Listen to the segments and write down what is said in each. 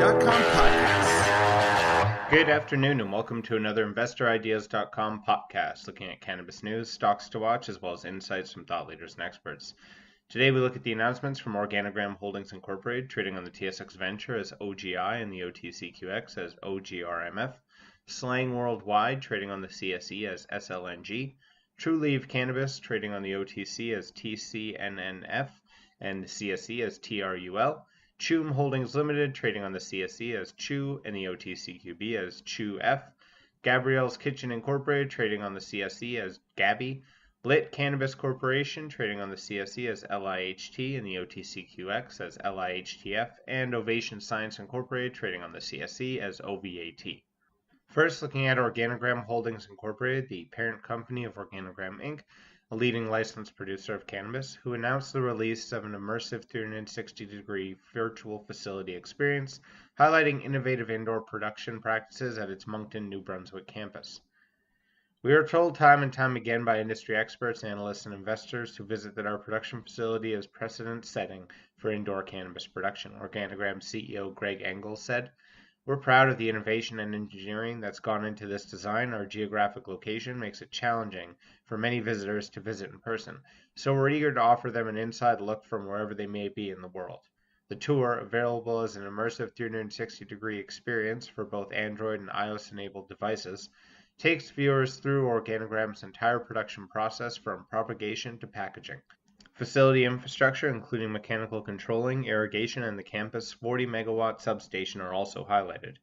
InvestorIdeas.com podcast. Good afternoon and welcome to another InvestorIdeas.com podcast looking at cannabis news, stocks to watch, as well as insights from thought leaders and experts. Today we look at the announcements from Organigram Holdings Incorporated, trading on the TSXV Venture as OGI and the OTCQX as OGRMF, SLNG Worldwide, trading on the CSE as SLNG, TRUL.C Cannabis, trading on the OTC as TCNNF and the CSE as TRUL, CHOOM Holdings Limited, trading on the CSE as CHOO and the OTCQB as CHOOF, Gabrielle's Kitchen Incorporated, trading on the CSE as GABY, LIHT Cannabis Corporation, trading on the CSE as LIHT and the OTCQX as LIHTF, and Ovation Science Incorporated, trading on the CSE as OVAT.C. First, looking at Organigram Holdings Incorporated, the parent company of Organigram Inc., a leading licensed producer of cannabis, who announced the release of an immersive 360-degree virtual facility experience, highlighting innovative indoor production practices at its Moncton, New Brunswick campus. We are told time and time again by industry experts, analysts, and investors who visit that our production facility is precedent-setting for indoor cannabis production. Organigram CEO Greg Engels said, "We're proud of the innovation and engineering that's gone into this design. Our geographic location makes it challenging for many visitors to visit in person, so we're eager to offer them an inside look from wherever they may be in the world. The tour, available as an immersive 360-degree experience for both Android and iOS-enabled devices, takes viewers through Organigram's entire production process from propagation to packaging. Facility infrastructure, including mechanical controlling, irrigation, and the campus 40-megawatt substation are also highlighted.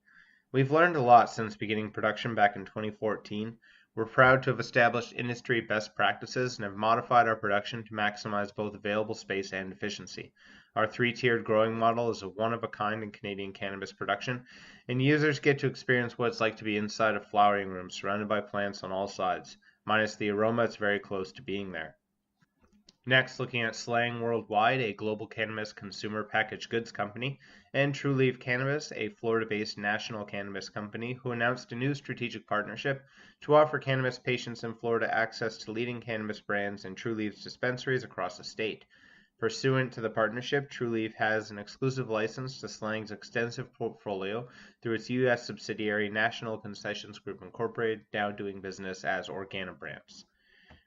We've learned a lot since beginning production back in 2014. We're proud to have established industry best practices and have modified our production to maximize both available space and efficiency. Our three-tiered growing model is a one-of-a-kind in Canadian cannabis production, and users get to experience what it's like to be inside a flowering room surrounded by plants on all sides. Minus the aroma, it's very close to being there." Next, looking at SLNG Worldwide, a global cannabis consumer packaged goods company, and TRUL.C Cannabis, a Florida-based national cannabis company, who announced a new strategic partnership to offer cannabis patients in Florida access to leading cannabis brands and TRUL.C's dispensaries across the state. Pursuant to the partnership, TRUL.C has an exclusive license to SLNG's extensive portfolio through its U.S. subsidiary National Concessions Group Incorporated, now doing business as Organibrands.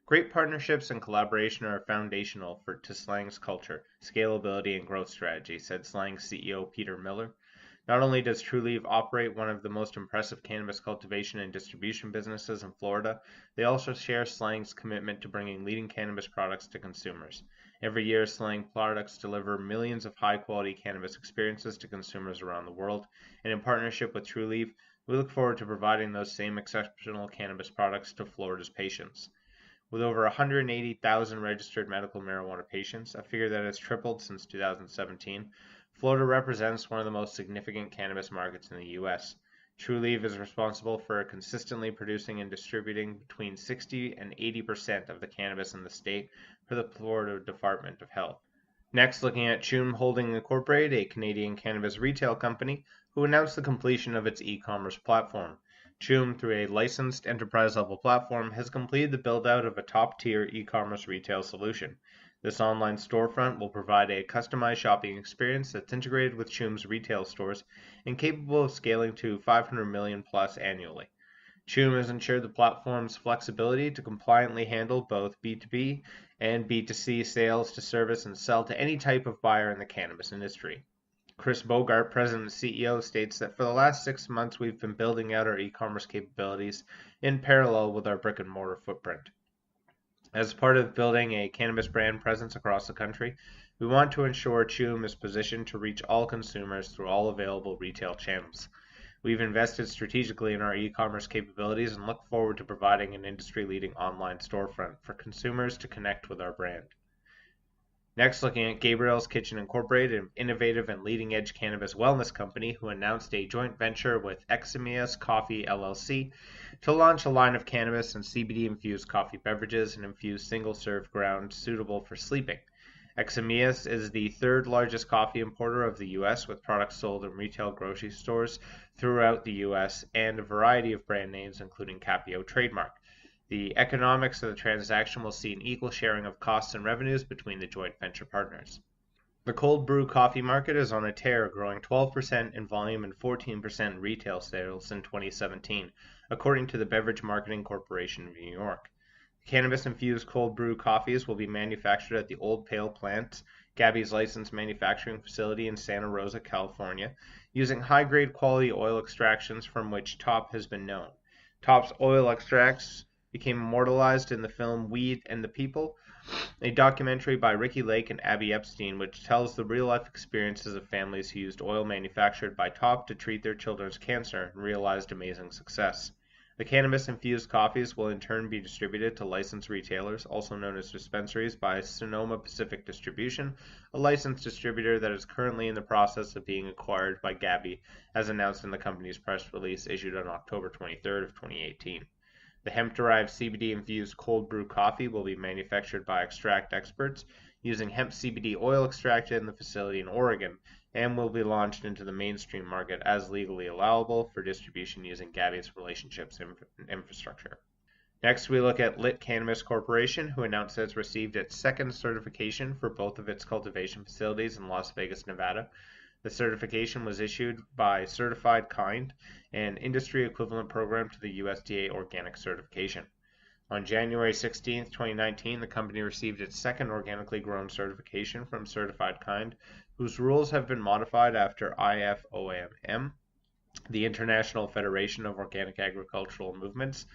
Great partnerships and collaboration are foundational to SLNG's culture, scalability, and growth strategy, said SLNG CEO Peter Miller. Not only does TRUL.C operate one of the most impressive cannabis cultivation and distribution businesses in Florida, they also share SLNG's commitment to bringing leading cannabis products to consumers. Every year, SLNG products deliver millions of high-quality cannabis experiences to consumers around the world, and in partnership with TRUL.C, we look forward to providing those same exceptional cannabis products to Florida's patients. With over 180,000 registered medical marijuana patients, a figure that has tripled since 2017, Florida represents one of the most significant cannabis markets in the U.S. TRUL.C is responsible for consistently producing and distributing between 60 and 80% of the cannabis in the state for the Florida Department of Health. Next, looking at CHOOM Holdings Incorporated, a Canadian cannabis retail company, who announced the completion of its e-commerce platform. CHOOM, through a licensed enterprise-level platform, has completed the build-out of a top-tier e-commerce retail solution. This online storefront will provide a customized shopping experience that's integrated with CHOOM's retail stores and capable of scaling to 500 million plus annually. CHOOM has ensured the platform's flexibility to compliantly handle both B2B and B2C sales to service and sell to any type of buyer in the cannabis industry. Chris Bogart, President and CEO, states that for the last 6 months we've been building out our e-commerce capabilities in parallel with our brick-and-mortar footprint. As part of building a cannabis brand presence across the country, we want to ensure CHOOM is positioned to reach all consumers through all available retail channels. We've invested strategically in our e-commerce capabilities and look forward to providing an industry-leading online storefront for consumers to connect with our brand. Next, looking at Gabrielle's Kitchen Incorporated, an innovative and leading-edge cannabis wellness company who announced a joint venture with Eximius Coffee LLC to launch a line of cannabis and CBD-infused coffee beverages and infused single-serve ground suitable for sleeping. Eximius is the third largest coffee importer of the U.S., with products sold in retail grocery stores throughout the U.S. and a variety of brand names, including Capio trademark. The economics of the transaction will see an equal sharing of costs and revenues between the joint venture partners. The cold brew coffee market is on a tear, growing 12% in volume and 14% in retail sales in 2017, according to the Beverage Marketing Corporation of New York. Cannabis-infused cold brew coffees will be manufactured at the Old Pale Plant, GABY's licensed manufacturing facility in Santa Rosa, California, using high-grade quality oil extractions from which Top has been known. Top's oil extracts became immortalized in the film Weed and the People, a documentary by Ricky Lake and Abby Epstein, which tells the real-life experiences of families who used oil manufactured by Top to treat their children's cancer and realized amazing success. The cannabis-infused coffees will in turn be distributed to licensed retailers, also known as dispensaries, by Sonoma Pacific Distribution, a licensed distributor that is currently in the process of being acquired by GABY, as announced in the company's press release issued on October 23rd of 2018. The hemp-derived CBD-infused cold brew coffee will be manufactured by Extract Experts using hemp CBD oil extracted in the facility in Oregon and will be launched into the mainstream market as legally allowable for distribution using GABY's relationships infrastructure. Next, we look at LIHT Cannabis Corporation, who announced that it's received its second certification for both of its cultivation facilities in Las Vegas, Nevada. The certification was issued by Certified Kind, an industry equivalent program to the USDA organic certification. On January 16, 2019, the company received its second organically grown certification from Certified Kind, whose rules have been modified after IFOAM, the International Federation of Organic Agricultural Movements,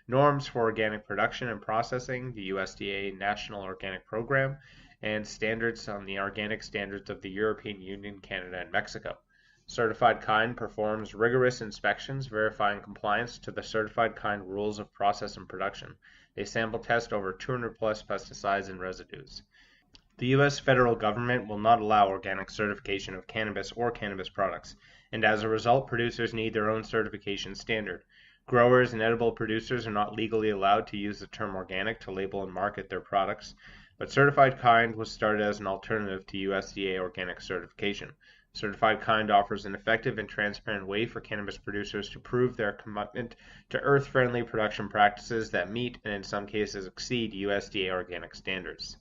norms for organic production and processing, the USDA National Organic Program, and standards on the organic standards of the European Union, Canada, and Mexico. Certified Kind performs rigorous inspections verifying compliance to the Certified Kind rules of process and production. They sample test over 200 plus pesticides and residues. The U.S. federal government will not allow organic certification of cannabis or cannabis products, and as a result, producers need their own certification standard. Growers and edible producers are not legally allowed to use the term organic to label and market their products, but Certified Kind was started as an alternative to USDA organic certification. Certified Kind offers an effective and transparent way for cannabis producers to prove their commitment to earth-friendly production practices that meet and in some cases exceed USDA organic standards.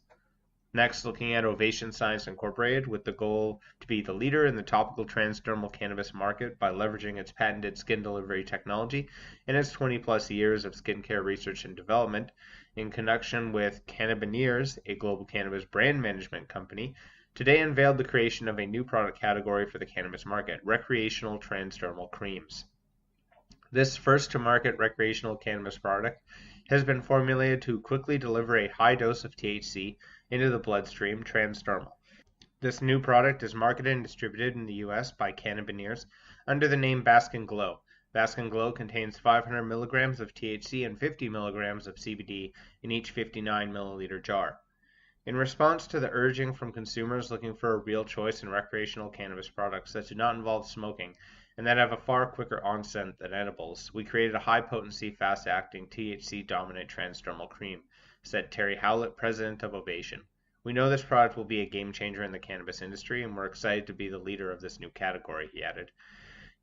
Next, looking at Ovation Science Incorporated, with the goal to be the leader in the topical transdermal cannabis market by leveraging its patented skin delivery technology and its 20-plus years of skincare research and development, in connection with Cannabis, a global cannabis brand management company, today unveiled the creation of a new product category for the cannabis market, recreational transdermal creams. This first-to-market recreational cannabis product has been formulated to quickly deliver a high dose of THC into the bloodstream transdermal. This new product is marketed and distributed in the U.S. by Cannabis under the name Bask and Glow. Bask and Glow contains 500 milligrams of THC and 50 milligrams of CBD in each 59 milliliter jar. In response to the urging from consumers looking for a real choice in recreational cannabis products that do not involve smoking and that have a far quicker onset than edibles, we created a high-potency, fast-acting, THC-dominant transdermal cream, said Terry Howlett, president of Ovation. We know this product will be a game-changer in the cannabis industry, and we're excited to be the leader of this new category, he added.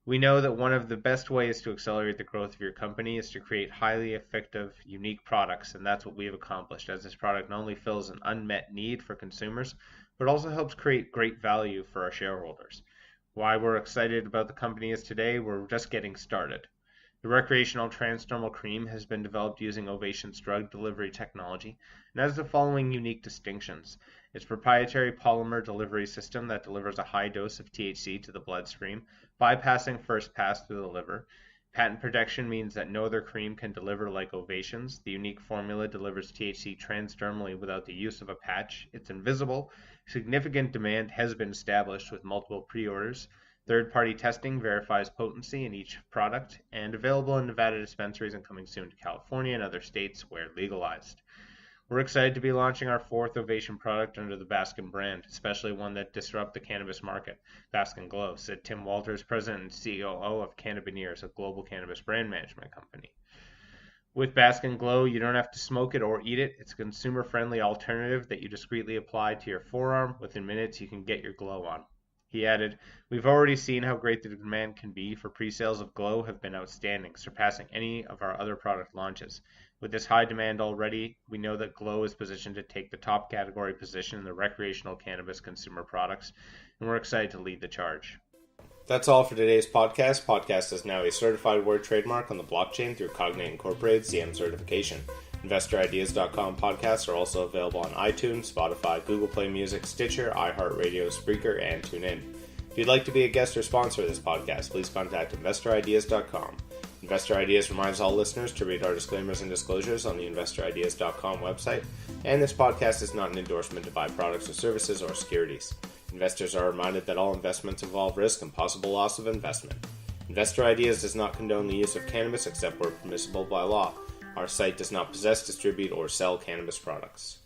We know that one of the best ways to accelerate the growth of your company is to create highly effective, unique products, and that's what we have accomplished, as this product not only fills an unmet need for consumers, but also helps create great value for our shareholders. Why we're excited about the company is today we're just getting started. The recreational transdermal cream has been developed using Ovation's drug delivery technology and has the following unique distinctions. Its proprietary polymer delivery system that delivers a high dose of THC to the bloodstream, bypassing first pass through the liver. Patent protection means that no other cream can deliver like Ovation's. The unique formula delivers THC transdermally without the use of a patch. It's invisible. Significant demand has been established with multiple pre-orders. Third-party testing verifies potency in each product, and available in Nevada dispensaries and coming soon to California and other states where legalized. We're excited to be launching our fourth Ovation product under the Baskin brand, especially one that disrupts the cannabis market, Baskin Glow, said Tim Walters, president and COO of Cannabis, a global cannabis brand management company. With Baskin Glow, you don't have to smoke it or eat it. It's a consumer-friendly alternative that you discreetly apply to your forearm. Within minutes, you can get your glow on. He added, "We've already seen how great the demand can be for pre-sales of Glow have been outstanding, surpassing any of our other product launches. With this high demand already, we know that Glow is positioned to take the top category position in the recreational cannabis consumer products, and we're excited to lead the charge." That's all for today's podcast. Podcast is now a certified word trademark on the blockchain through Cognate Incorporated CM certification. InvestorIdeas.com podcasts are also available on iTunes, Spotify, Google Play Music, Stitcher, iHeartRadio, Spreaker, and TuneIn. If you'd like to be a guest or sponsor of this podcast, please contact InvestorIdeas.com. Investor Ideas reminds all listeners to read our disclaimers and disclosures on the InvestorIdeas.com website, and this podcast is not an endorsement to buy products or services or securities. Investors are reminded that all investments involve risk and possible loss of investment. Investor Ideas does not condone the use of cannabis except where permissible by law. Our site does not possess, distribute, or sell cannabis products.